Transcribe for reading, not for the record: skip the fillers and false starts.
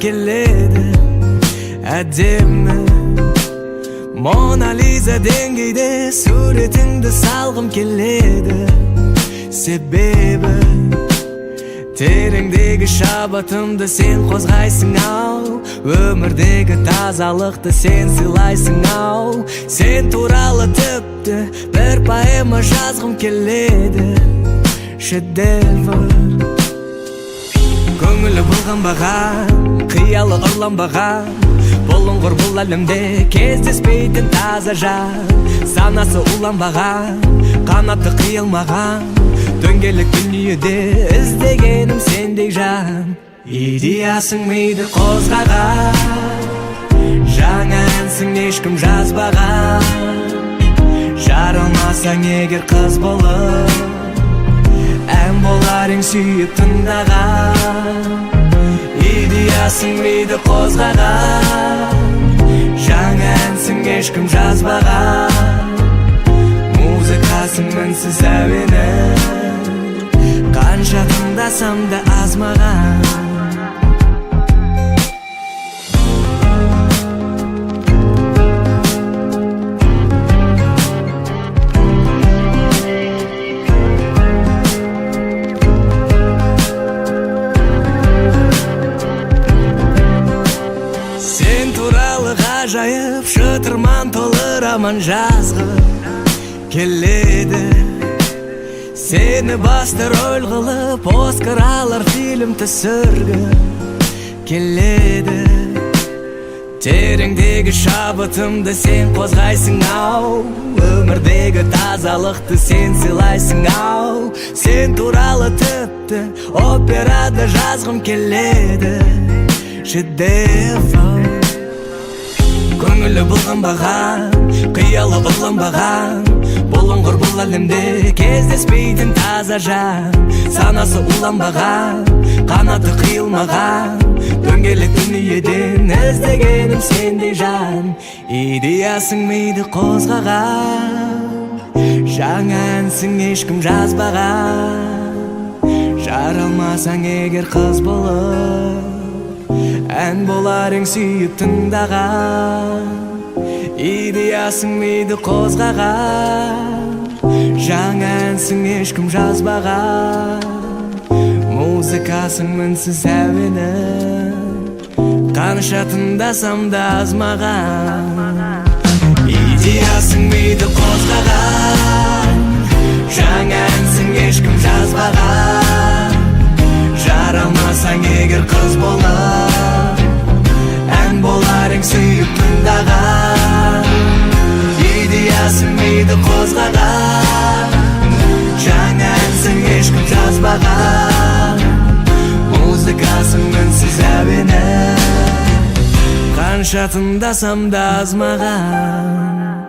keledi Әдемі Mona Lisa dengeyde suretіңді салғым келеді Себебі тереңдегі шабытымды сен қозғайсың ау Өмірдегі тазалықты сен сыйлайсың ау Сен туралы тіпті бір поэма жазғым келеді Шедевр Көңілі бұлғанбаған, қиялы ұрланбаған Бұлыңғыр бұл әлемде кездеспейтін таза жан Санасы уланбаған, қанаты қиылмаған Дөңгелек дүниеде іздегенім сендей жан Идеясың миды қозғаған Жаңа әнсің ешкім жазбаған Жарылмасаң егер қыз болып Ән болар ең сүйіп тыңдаған Идеясың миды қозғаған Жаңа әнсің ешкім жазбаған Музыкасың мінсіз әуені Қанша тыңдасам да аз маған Ғажайып шытырман толы роман жазғым келеді Сені басты рөл қылып Оскар алар фильм түсіргім келеді Тереңдегі шабытымды сен қозғайсың ау Өмірдегі тазалықты сен сыйлайсың ау Сен туралы тіпті операда жазғым келеді Шедевр Көңілі бұлғанбаған, қиялы ұрланбаған Бұлыңғыр бұл әлемде кездеспейтін таза жан Санасы уланбаған, қанаты қиылмаған Дөңгелек дүниеден іздегенім сендей жан Идеясың миды қозғаған Жаңа әнсің ешкім жазбаған Жаралмасаң егер қыз болып Ән болар ең сүйіп тыңдаған Идеясың миды қозғаған Жаңа әнсің ешкім жазбаған Музыкасың мінсіз әуені Қанша тыңдасам да аз маған Идеясың миды қозғаған Жаңа әнсің ешкім жазбаған Жаралмасаң егер қыз болып Ән болар ең сүйіп тыңдаған Идеясың миды қозғаған Жаңа әнсің ешкім жазбаған Музыкасың мінсіз әуені Қанша тыңдасам да аз маған